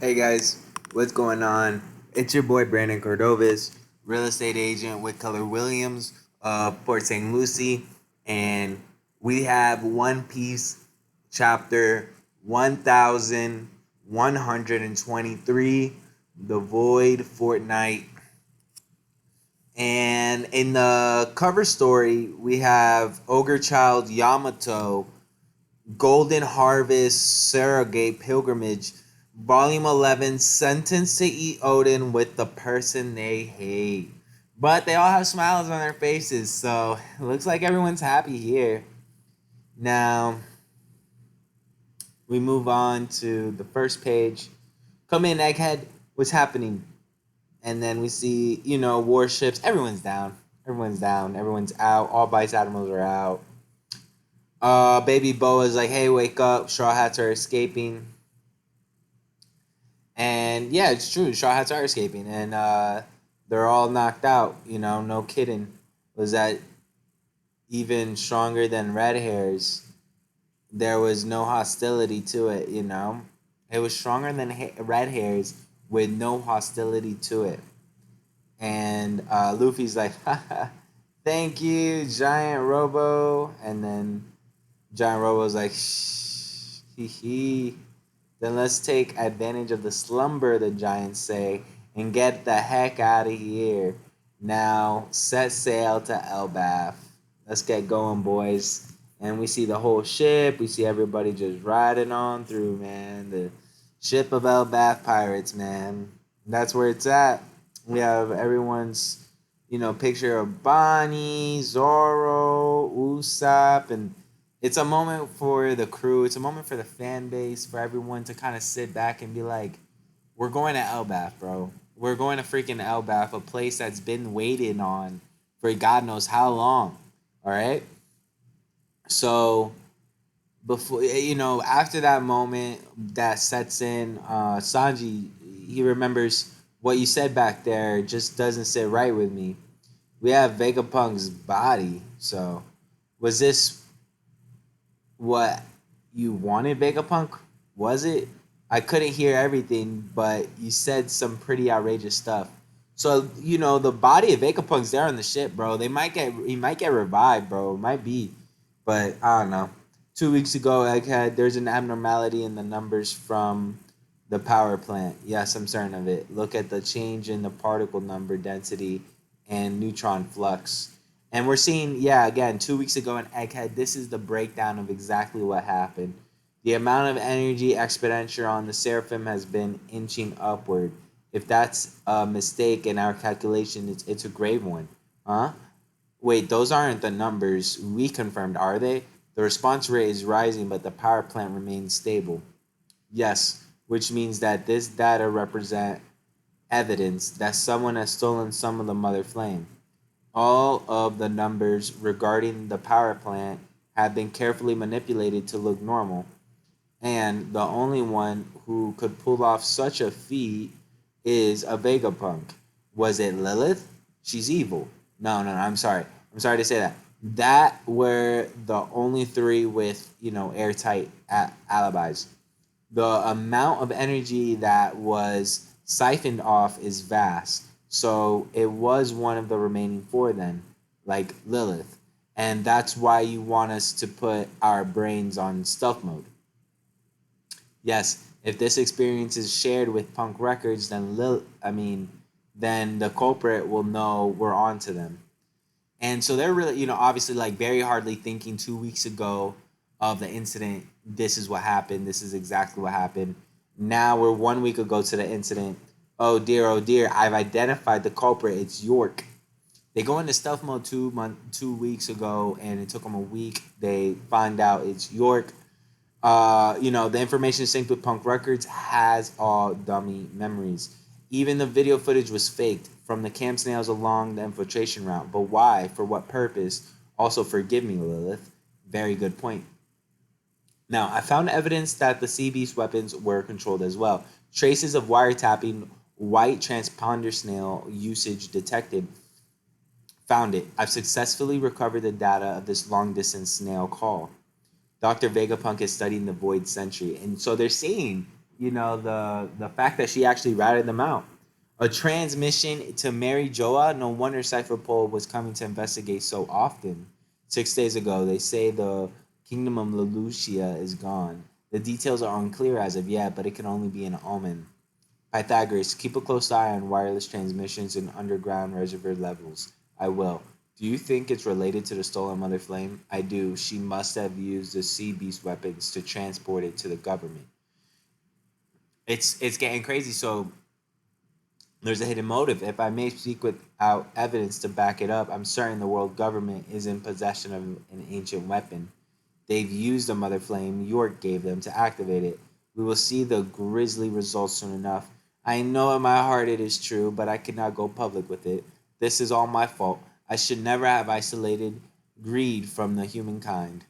Hey guys, what's going on? It's your boy Brandon Cordovis, real estate agent with Keller Williams, Port St. Lucie, and we have One Piece chapter 1123, The Void Fortnite. And in the cover story, we have Ogre Child Yamato Golden Harvest Surrogate Pilgrimage, Volume 11, sentenced to eat Odin with the person they hate. But they all have smiles on their faces, so it looks like everyone's happy here. Now, we move on to the first page. Come in, Egghead. What's happening? And then we see, warships. Everyone's down. Everyone's down. Everyone's out. All Bites Admirals are out. Baby Boa's like, hey, wake up. Straw Hats are escaping. And yeah, it's true. Straw Hats are escaping, and they're all knocked out. No kidding. Was that even stronger than Red Hairs? There was no hostility to it. It was stronger than Red Hairs with no hostility to it. And Luffy's like, haha, thank you, Giant Robo. And then Giant Robo's like, shh, hee hee. Then let's take advantage of the slumber, the giants say, and get the heck out of here. Now, set sail to Elbaf. Let's get going, boys. And we see the whole ship. We see everybody just riding on through, man. The ship of Elbaf pirates, man. That's where it's at. We have everyone's, picture of Bonnie, Zoro, Usopp, and it's a moment for the crew. It's a moment for the fan base, for everyone to kind of sit back and be like, we're going to Elbaf, bro. We're going to freaking Elbaf, a place that's been waiting on for God knows how long. All right. So before after that moment that sets in, Sanji, he remembers what you said back there just doesn't sit right with me. We have Vegapunk's body. So was this what you wanted, Vegapunk? Was it? I couldn't hear everything, but you said some pretty outrageous stuff. So the body of Vegapunk's there on the ship, bro. He might get revived, bro. Might be, but I don't know. 2 weeks ago, Egghead, there's an abnormality in the numbers from the power plant. Yes, I'm certain of it. Look at the change in the particle number density and neutron flux. And we're seeing, yeah, again, 2 weeks ago in Egghead, this is the breakdown of exactly what happened. The amount of energy expenditure on the Seraphim has been inching upward. If that's a mistake in our calculation, it's a grave one. Huh? Wait, those aren't the numbers we confirmed, are they? The response rate is rising, but the power plant remains stable. Yes, which means that this data represent evidence that someone has stolen some of the mother flame. All of the numbers regarding the power plant have been carefully manipulated to look normal, and the only one who could pull off such a feat is a Vegapunk. Was it Lilith? She's evil. No, I'm sorry. I'm sorry to say that. That were the only three with, airtight alibis. The amount of energy that was siphoned off is vast. So it was one of the remaining four then, like Lilith. And that's why you want us to put our brains on stealth mode. Yes, if this experience is shared with Punk Records, then the culprit will know we're on to them. And so they're really, obviously like very hardly thinking 2 weeks ago of the incident. This is what happened. This is exactly what happened. Now we're 1 week ago to the incident. Oh dear, I've identified the culprit. It's York. They go into stealth mode 2 weeks ago, and it took them a week. They find out it's York. The information synced with Punk Records has all dummy memories. Even the video footage was faked from the camp snails along the infiltration route. But why? For what purpose? Also, forgive me, Lilith. Very good point. Now, I found evidence that the Sea Beast weapons were controlled as well. Traces of wiretapping white transponder snail usage detected. Found it. I've successfully recovered the data of this long distance snail call. Dr. Vegapunk is studying the Void Sentry. And so they're seeing the fact that she actually ratted them out. A transmission to Mary Joa. No wonder Cypher Pole was coming to investigate so often. 6 days ago, they say the kingdom of Lelucia is gone. The details are unclear as of yet, but it can only be an omen. Pythagoras, keep a close eye on wireless transmissions and underground reservoir levels. I will. Do you think it's related to the stolen Mother Flame? I do. She must have used the Sea Beast weapons to transport it to the government. It's getting crazy. So there's a hidden motive. If I may speak without evidence to back it up, I'm certain the world government is in possession of an ancient weapon. They've used the Mother Flame York gave them to activate it. We will see the grisly results soon enough. I know in my heart it is true, but I cannot go public with it. This is all my fault. I should never have isolated greed from the humankind.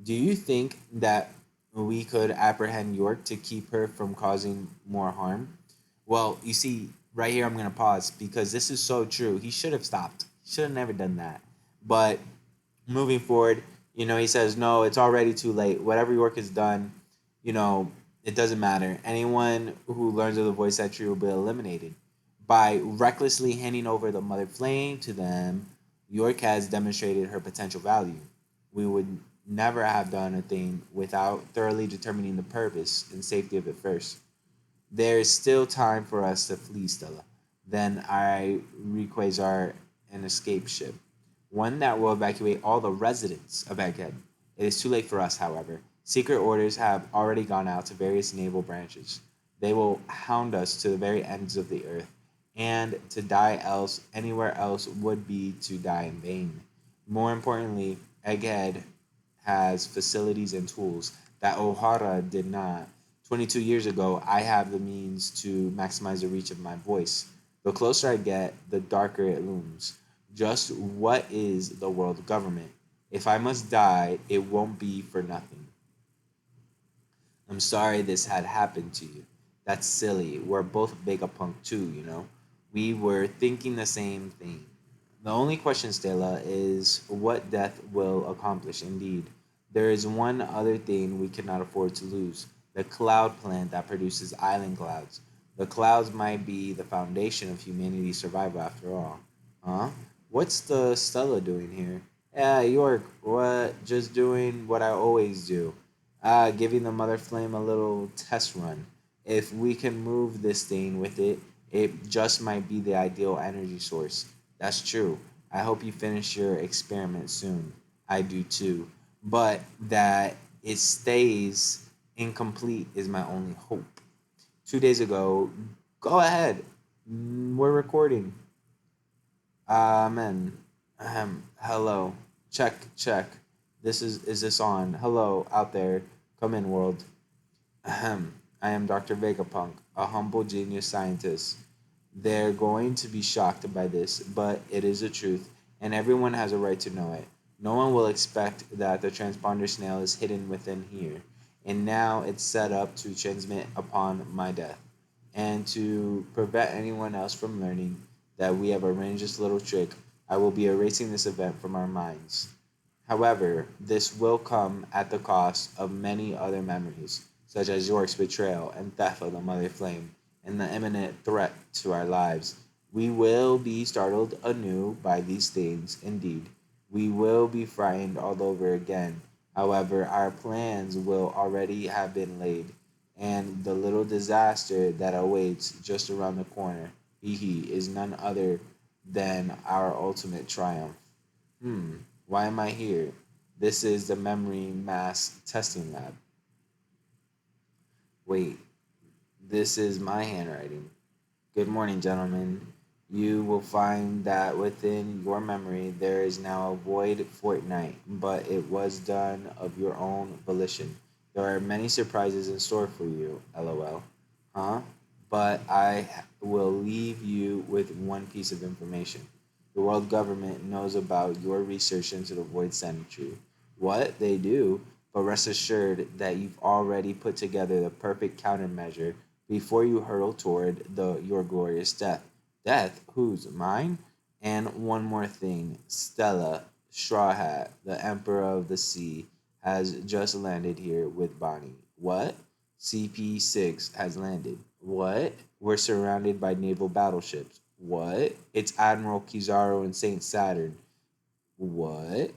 Do you think that we could apprehend York to keep her from causing more harm? Well, you see, right here I'm going to pause because this is so true. He should have stopped. He should have never done that. But moving forward, he says, no, it's already too late. Whatever York has done, you know, it doesn't matter. Anyone who learns of the voice that tree will be eliminated. By recklessly handing over the Mother Flame to them, York has demonstrated her potential value. We would never have done a thing without thoroughly determining the purpose and safety of it first. There is still time for us to flee, Stella. Then I requasar an escape ship, one that will evacuate all the residents of Egghead. It is too late for us, however. Secret orders have already gone out to various naval branches. They will hound us to the very ends of the earth, and to die else anywhere else would be to die in vain. More importantly, Egghead has facilities and tools that O'Hara did not. 22 years ago, I have the means to maximize the reach of my voice. The closer I get, the darker it looms. Just what is the world government? If I must die, it won't be for nothing. I'm sorry this had happened to you. That's silly. We're both Vegapunk too. We were thinking the same thing. The only question, Stella, is what death will accomplish indeed. There is one other thing we cannot afford to lose: the cloud plant that produces island clouds. The clouds might be the foundation of humanity's survival after all. Huh? What's the Stella doing here? Yeah, York, what? Just doing what I always do. Giving the Mother Flame a little test run. If we can move this thing with it, it just might be the ideal energy source. That's true. I hope you finish your experiment soon. I do too. But that it stays incomplete is my only hope. 2 days ago, go ahead. We're recording. Amen. Hello. Check, check. Is this on? Hello, out there. Come in, world. Ahem. I am Dr. Vegapunk, a humble genius scientist. They're going to be shocked by this, but it is the truth, and everyone has a right to know it. No one will expect that the transponder snail is hidden within here, and now it's set up to transmit upon my death. And to prevent anyone else from learning that we have arranged this little trick, I will be erasing this event from our minds. However, this will come at the cost of many other memories, such as York's betrayal and theft of the Mother Flame, and the imminent threat to our lives. We will be startled anew by these things, indeed. We will be frightened all over again. However, our plans will already have been laid, and the little disaster that awaits just around the corner, hee hee, is none other than our ultimate triumph. Hmm, why am I here? This is the memory mass testing lab. Wait, this is my handwriting. Good morning, gentlemen. You will find that within your memory there is now a void fortnight, but it was done of your own volition. There are many surprises in store for you, lol. Huh? But will leave you with one piece of information. The world government knows about your research into the void century. What? They do? But rest assured that you've already put together the perfect countermeasure before you hurtle toward your glorious death. Death? Whose? Mine? And one more thing. Stella, Straw Hat, the Emperor of the Sea, has just landed here with Bonnie. What? CP-6 has landed. What? We're surrounded by naval battleships. What? It's Admiral Kizaru and Saint Saturn. What?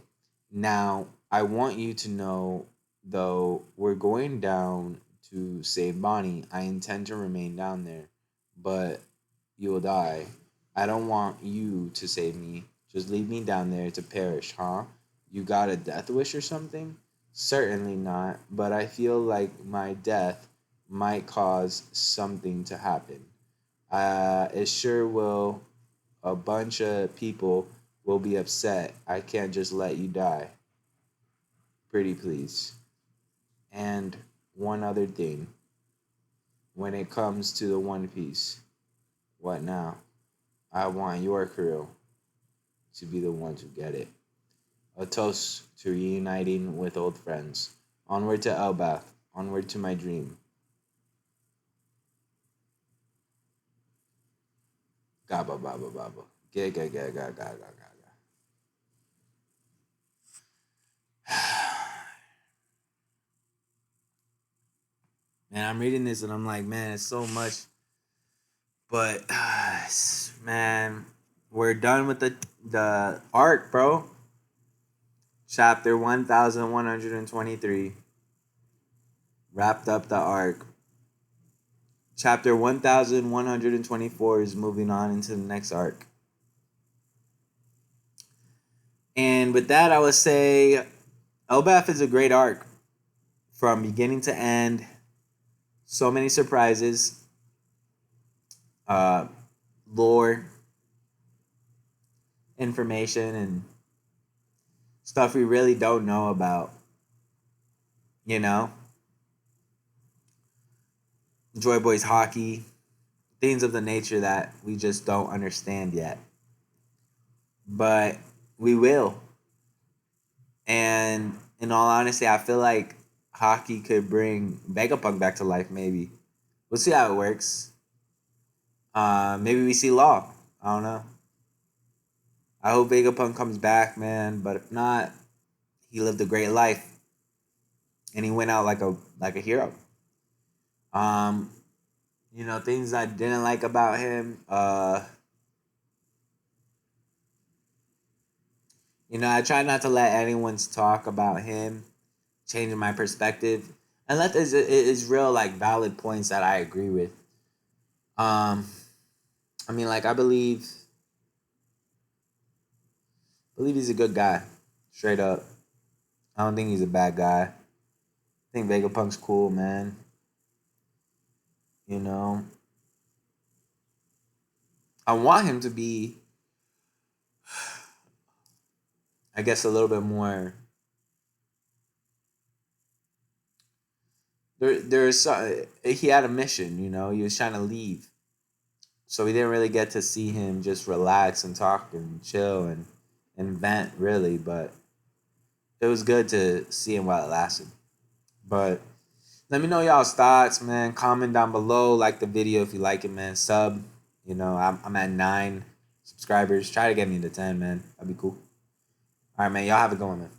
Now, I want you to know, though, we're going down to save Bonnie. I intend to remain down there, but you'll die. I don't want you to save me. Just leave me down there to perish, huh? You got a death wish or something? Certainly not, but I feel like my death might cause something to happen. It sure will. A bunch of people will be upset. I can't just let you die. Pretty please. And one other thing. When it comes to the One Piece, what now? I want your crew to be the ones who get it. A toast to reuniting with old friends. Onward to Elbath. Onward to my dream. Gaba baba baba. Ga ga ga ga ga ga ga. Man, I'm reading this and I'm like, man, it's so much. But man, we're done with the arc, bro. Chapter 1123 wrapped up the arc. Chapter 1124 is moving on into the next arc. And with that, I would say Elbaf is a great arc from beginning to end. So many surprises, lore, information, and stuff we really don't know about. You know, Joy Boys hockey, things of the nature that we just don't understand yet. But we will. And in all honesty, I feel like hockey could bring Vegapunk back to life, maybe. We'll see how it works. Maybe we see Law. I don't know. I hope Vegapunk comes back, man. But if not, he lived a great life. And he went out like a hero. Um, things I didn't like about him. I try not to let anyone's talk about him changing my perspective, unless it's real like valid points that I agree with. I mean, like I believe he's a good guy, straight up. I don't think he's a bad guy. I think Vegapunk's cool, man. You know, I want him to be, I guess, a little bit more. There's he had a mission. He was trying to leave, so we didn't really get to see him just relax and talk and chill and vent really, but it was good to see him while it lasted. But let me know y'all's thoughts, man. Comment down below, like the video if you like it, man. Sub. I'm at 9 subscribers. Try to get me to 10, man. That'd be cool. All right, man. Y'all have a good one, man.